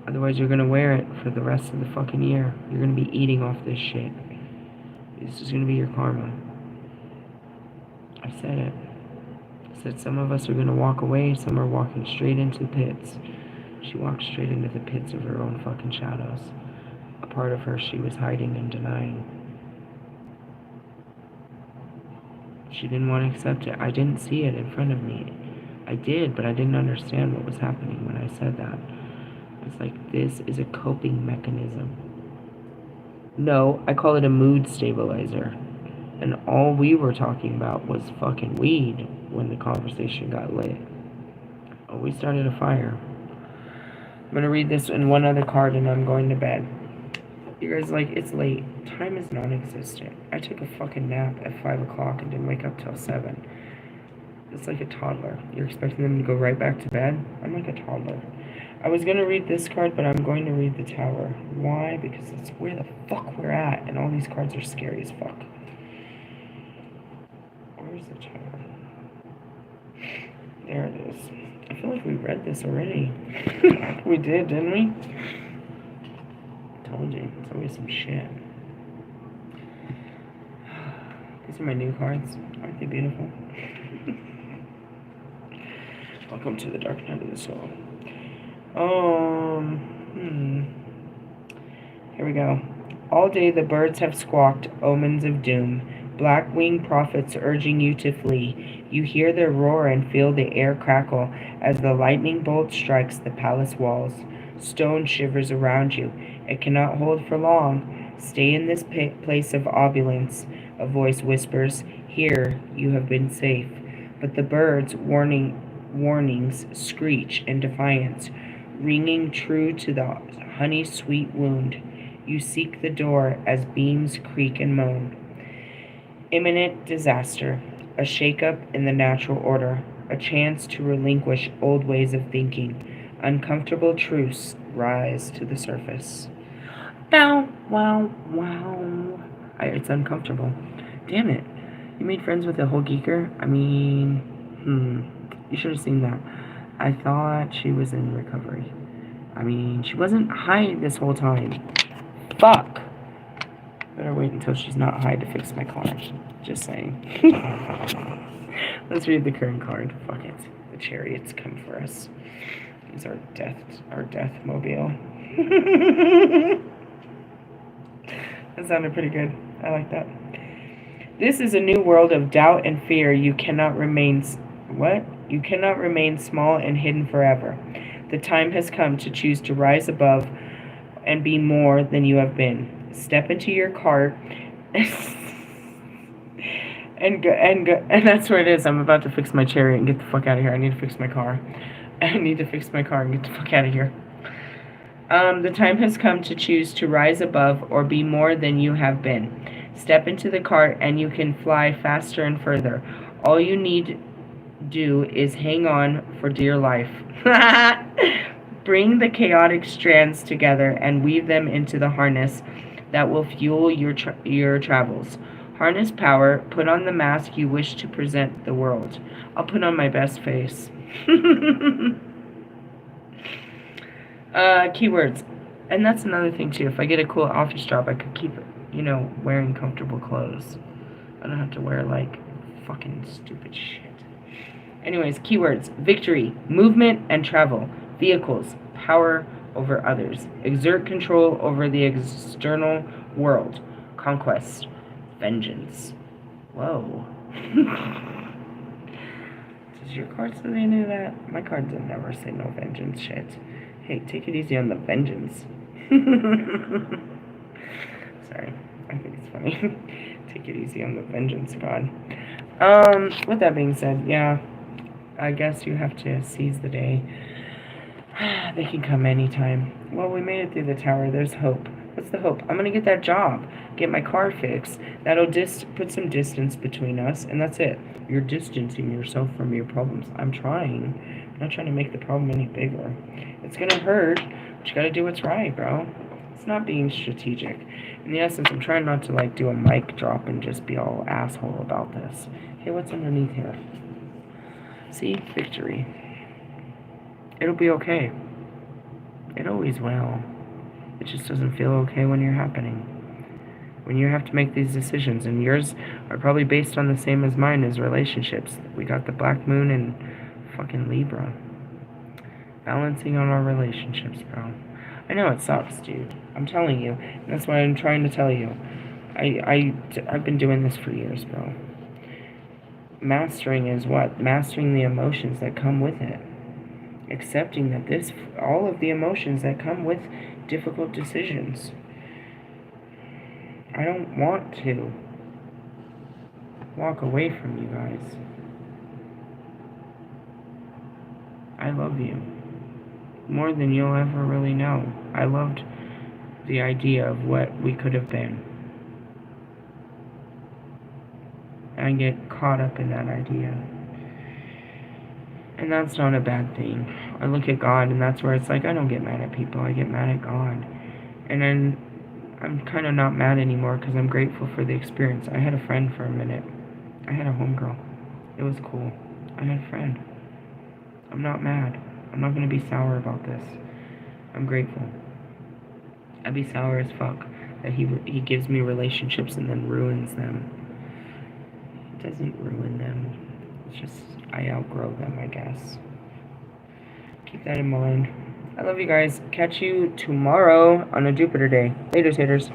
Otherwise, you're going to wear it for the rest of the fucking year. You're going to be eating off this shit. This is going to be your karma. I said it. I said some of us are going to walk away. Some are walking straight into pits. She walked straight into the pits of her own fucking shadows. A part of her she was hiding and denying. She didn't want to accept it. I didn't see it in front of me. I did, but I didn't understand what was happening when I said that. It's like, this is a coping mechanism. No, I call it a mood stabilizer. And all we were talking about was fucking weed when the conversation got lit. Oh, we started a fire. I'm going to read this and one other card and I'm going to bed. You guys, like, it's late. Time is non-existent. I took a fucking nap at 5 o'clock and didn't wake up till 7. It's like a toddler. You're expecting them to go right back to bed? I'm like a toddler. I was going to read this card, but I'm going to read the Tower. Why? Because it's where the fuck we're at, and all these cards are scary as fuck. Where's the Tower? There it is. I feel like we read this already. We did, didn't we? Told you. It's always some shit. These are my new cards. Aren't they beautiful? Welcome to the dark night of the soul. Here we go. All day the birds have squawked, omens of doom. Black-winged prophets urging you to flee. You hear their roar and feel the air crackle as the lightning bolt strikes the palace walls. Stone shivers around you. It cannot hold for long. Stay in this place of opulence. A voice whispers, here you have been safe. But the birds' warnings screech in defiance, ringing true to the honey-sweet wound. You seek the door as beams creak and moan. Imminent disaster, a shake-up in the natural order, a chance to relinquish old ways of thinking. Uncomfortable truths rise to the surface. Bow, wow, wow. It's uncomfortable. Damn it. You made friends with a whole geeker? I mean, you should have seen that. I thought she was in recovery. I mean, she wasn't high this whole time. Fuck. Better wait until she's not high to fix my car. Just saying. Let's read the current card. Fuck it. The chariots come for us. These are our death mobile. That sounded pretty good. I like that. This is a new world of doubt and fear. You cannot remain You cannot remain small and hidden forever. The time has come to choose to rise above and be more than you have been. Step into your cart and that's where it is. I'm about to fix my chariot and get the fuck out of here. I need to fix my car. I need to fix my car and get the fuck out of here. The time has come to choose to rise above or be more than you have been. Step into the cart and you can fly faster and further. All you need do is hang on for dear life. Bring the chaotic strands together and weave them into the harness that will fuel your travels. Harness power, put on the mask you wish to present the world. I'll put on my best face. Keywords. And that's another thing too. If I get a cool office job, I could keep, wearing comfortable clothes. I don't have to wear like fucking stupid shit. Anyways, keywords. Victory, movement and travel. Vehicles, power over others. Exert control over the external world. Conquest, vengeance. Whoa. Does your card say any of that? My card didn't ever say no vengeance shit. Hey, take it easy on the vengeance. Sorry, I think it's funny. Take it easy on the vengeance, God. With that being said, yeah, I guess you have to seize the day. They can come anytime. Well, we made it through the tower. There's hope. What's the hope? I'm gonna get that job, get my car fixed. That'll put some distance between us, and that's it. You're distancing yourself from your problems. I'm trying. I'm not trying to make the problem any bigger. It's gonna hurt, but you gotta do what's right, bro. It's not being strategic. In the essence, I'm trying not to do a mic drop and just be all asshole about this. Hey, what's underneath here? See? Victory. It'll be okay. It always will. It just doesn't feel okay when you're happening. When you have to make these decisions, and yours are probably based on the same as mine as relationships. We got the Black Moon and fucking Libra. Balancing on our relationships, bro. I know it sucks, dude. I'm telling you. And that's why I'm trying to tell you. I've been doing this for years, bro. Mastering is what? Mastering the emotions that come with it. Accepting that all of the emotions that come with difficult decisions. I don't want to walk away from you guys. I love you. More than you'll ever really know. I loved the idea of what we could have been. And I get caught up in that idea. And that's not a bad thing. I look at God, and that's where it's like, I don't get mad at people. I get mad at God. And then I'm kind of not mad anymore because I'm grateful for the experience. I had a friend for a minute. I had a homegirl. It was cool. I had a friend. I'm not mad. I'm not going to be sour about this. I'm grateful. I'd be sour as fuck that he gives me relationships and then ruins them. It doesn't ruin them. It's just I outgrow them, I guess. Keep that in mind. I love you guys. Catch you tomorrow on a Jupiter day. Later, haters.